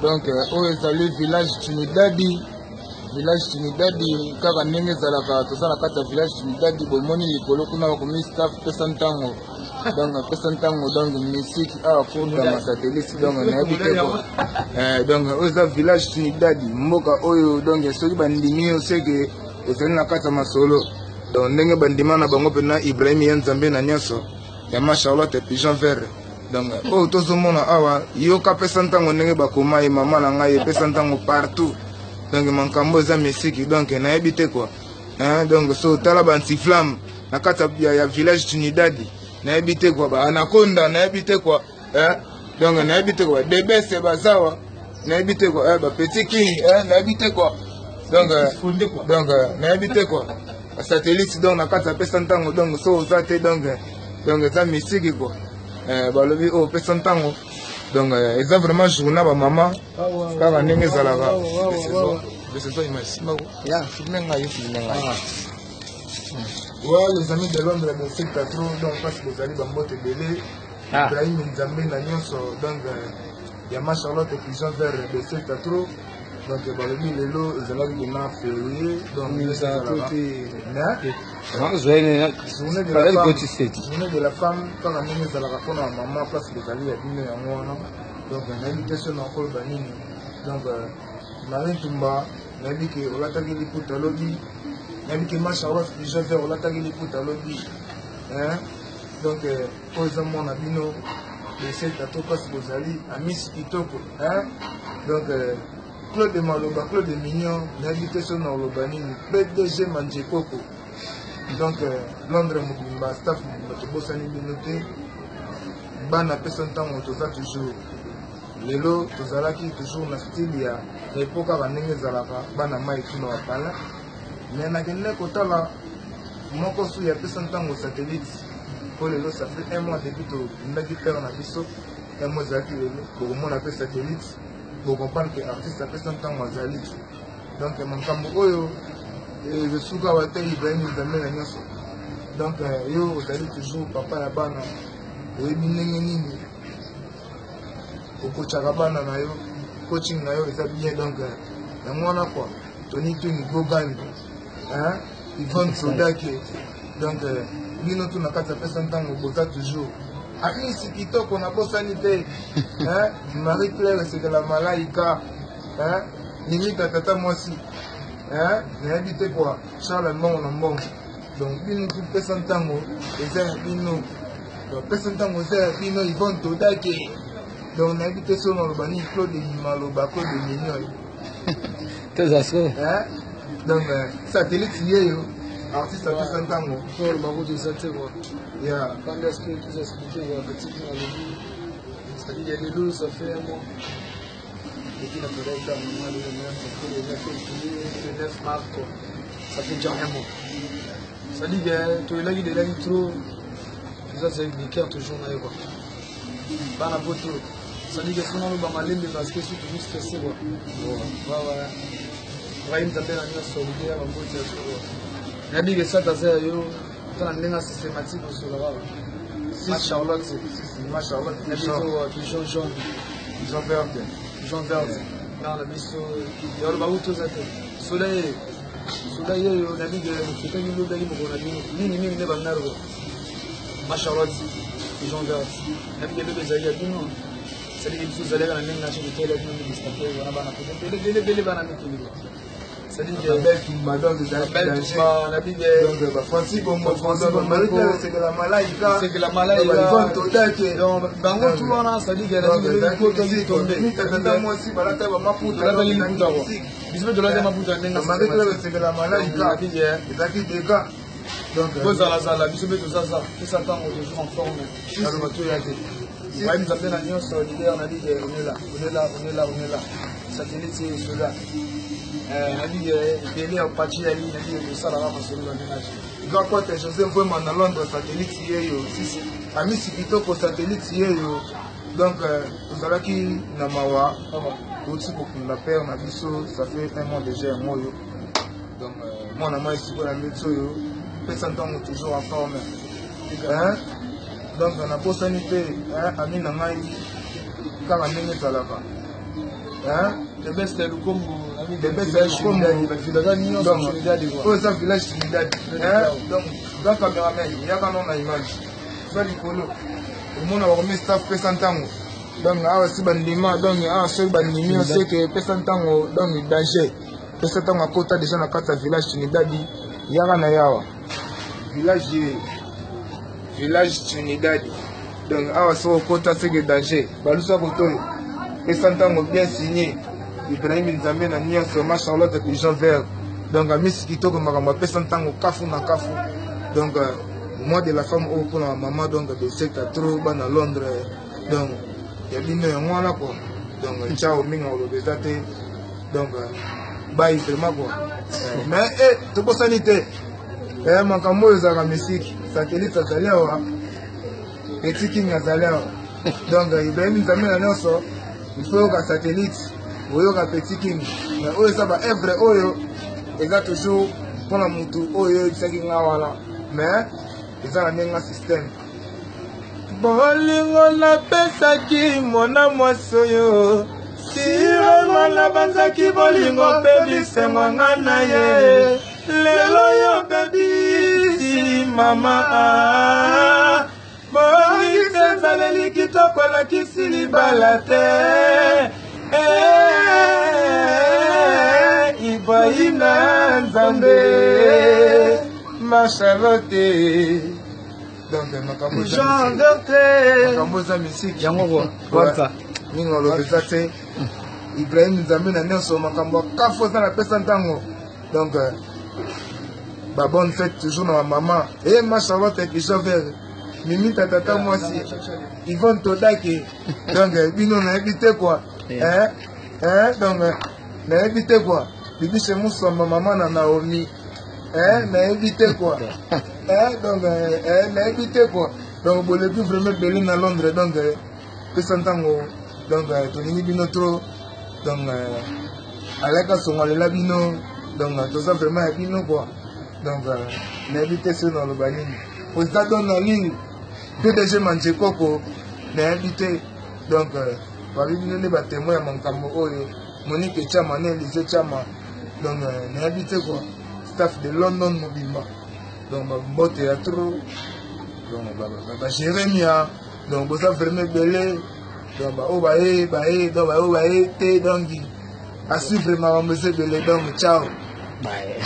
Donc oyo ezali village Trinidadi. Village Trinidadi kaka ndenge ezalaka tosala kati ya village Trinidadi bomoni likolo kuna bakomi staff pesa ntango. Donc pesa ntango donc musique pour dans satellite donc nayebi te ko. Donc oyo eza village Trinidadi mboka oyo donc soki bandimi oseke ezali na kati ya masolo. Donc ndenge bandima na bango pena Ibrahim ya Nzambe na nyonso ya ma Charlotte Pigeon Vert. Donc oyo tozomona awa yoka pesa ntango ndenge bakoma ye mama na ngai pesa ntango partout. Donc makambo eza musique donc nayebi te quoi. Donc so tala ba anti-flamme na kati ya village Trinidadi nayebi te quoi ba anaconda nayebi te quoi. Donc nayebi te quoi DBS bazawa nayebi te quoi ba petit king nayebi te quoi. Donc nayebi te quoi. Satellite donc na kati ya pesa ntango donc so ozate donc eza musique quoi. Balobi o pesa ntango donc eza vraiment journée ba maman kaka ndenge ezalaka les amis de Londres de secteur trop donc parce que vous allez bambote belé Ibrahim Nzambe na nyonso donc ya ma Charlotte Pigeon Vert de secteur trop donc balobi lelo ezalaki na février donc journée de la femme quand la ndenge ezalaka mpona maman parce que ezali ya bino yango wana donc nayebi te so na okolo banini donc Marie Tumba nayebi ke olataki liputa lobi nayebi ke ma Charlotte Pigeon Vert olataki liputa lobi donc oyo eza mwana bino eseta to mpasi bozali amisi kitoko donc Claude Maloba, Claude Mignon, nayebi te so na oloba nini PDG Manjekoko donc Londres mobimba staff mobimba tobosani bino te bana pesa ntango toza toujours lelo tozalaki toujours na style ya epoka bandenge ezalaka bana mai tuna bapala mais nakende kotala moko su ya pesa ntango satellite po lelo ça fait un mois depuis tobindaki pere na biso un mois ezalaki lelo bokomona pe satellite bocomprendre que artiste apesa ntango azali donc makambo oyo esuka bate Ibrahim Nzambe na nyonso donc yo ozali toujours papa ya bana oyebi ndenge nini okotaka bana na yo coaching na yo eza bien donc yango wana quoi Tony Tuni Gogani Yvonne Sodake donc bino tu na kati ya pesa ntango boza toujours amisi kitoko na bosani te Marie Claire esekela malaika limite tata mwasi nayebi te kwa Charles mbongo na mbongo donc bino tu pesa ntango eza ya bino pesa ntango eza ya bino Yvonne Todake donc nayebi te so na loba nini Claude Maloba Claude Mignon donc satellite yeyo artiste apesa ntango pour makutu ezate quoi yeah quand est-ce que tu as expliqué petit dans le vie c'est-à-dire il y a des loups ça fait un mois et puis la période là le 9 mars quoi ça fait déjà un mois c'est-à-dire que tu es là il est trop ça c'est des cœurs toujours là quoi pas la photo c'est-à-dire que sinon on va mal parce que c'est toujours stressé quoi voilà Ibrahim Nzambe na nyonso solidaire en bout de nabi que ça t'as yo tana ndenge systématique au solo ma Charlotte Pigeon jaune Pigeon verte non la biso yo ba uto zate soleil yo nabi que c'est une lube qui mo nini ne ba naro ma Charlotte Pigeon verte nabi que lube zaïa bino c'est les biso zalela na ndenge na chez tele bino distaper wana bana peut bele bana mikili c'est-à-dire que belle Tumba donc on a dit que Francis Bombo Marie Claire c'est que la malaika Yvonne Todake donc bango tout wana c'est-à-dire que la photo qui tombe tata mwasi balata ba maputa la belle maputa quoi bisbe de la maputa ndenga Marie Claire c'est que la malaika ezaki deka donc bozala bisbe tout ça tout temps toujours en forme alors bato yake Ibrahim Nzambe na nyonso leader on a dit on est là satellite c'est cela nabi délai au parti ali nabi de ça là masolo na ménage grand pote Joseph Vraiment na Londres satellite yeyo sisi amisi kitoko satellite yeyo donc ozalaki na mawa aussi kokunda père na biso ça fait un mois déjà moyo donc mwana moi siko na mitso yo pesa ntango toujours en forme donc na posani te ami na ngai kaka ndenge ezalaka the best Lukombo the best Lukombo oyo eza village Trinidad donc cameraman yaka no na image za likolo omona bakomi staff pesa ntango donc awa si bandima donc awa soki bandimi oseke pesa ntango donc danger pesa ntango akota deja na kati ya village Trinidad yaka na yawa village Trinidad donc awa soki okota seke danger balusa kotoyo pesa ntango bien signé Ibrahim Nzambe na nyonso ma Charlotte et Jean Vert donc amisi kitoko makambo apesa ntango kafu na kafu donc moi de la femme oyo mpona mama donc de secta trop bana Londres donc ya bino yango wana quoi donc ciao mingi oloba eza te donc bai vraiment quoi mais tobosani te makambo oyo ezalaka misiki satellite azali awa Petit King azali awa donc Ibrahim Nzambe na nyonso il faut yoka satellite oyoka Petit King mais oyo eza baevre oyo eza toujours mpona mutu oyo ebisaki nga wana mais eza na ndenge système bolingo napesaki mwana mwasi oyo sirema na banzaki bolingo mpe bisengo nga na ye lelo yo bebisi mama boyise ezaleli kitoko elakisi libala te Ibrahim Nzambe ma Charlotte donc makambo za misiki yango kwa mingi olobeza te Ibrahim Nzambe na nyonso makambo kafo za na pesa ntango donc bonne fête toujours na maman ma Charlotte et Jover mimi tata mwasi Yvonne Todake donc bino na ebite quoi donc na ebite quoi bibi chez Musamba maman na Naomi na ebite quoi donc na ebite quoi donc bolebi vraiment belé na Londres donc pesa ntango donc tolingi bino trop donc aleka songolela bino donc toza vraiment ya bino quoi donc na ebite so na loba nini oza don na ligne PDG Manjekoko na ebite donc babi bino nde batémoin ya makambo oyo Monique Chama na Elise Chama donc na ebite quoi staff de London mobimba donc mbote ya trop donc Jérémia donc boza vraiment belé donc oyo baye donc oyo baye te donc à suivre makambo eze belé donc ciao bye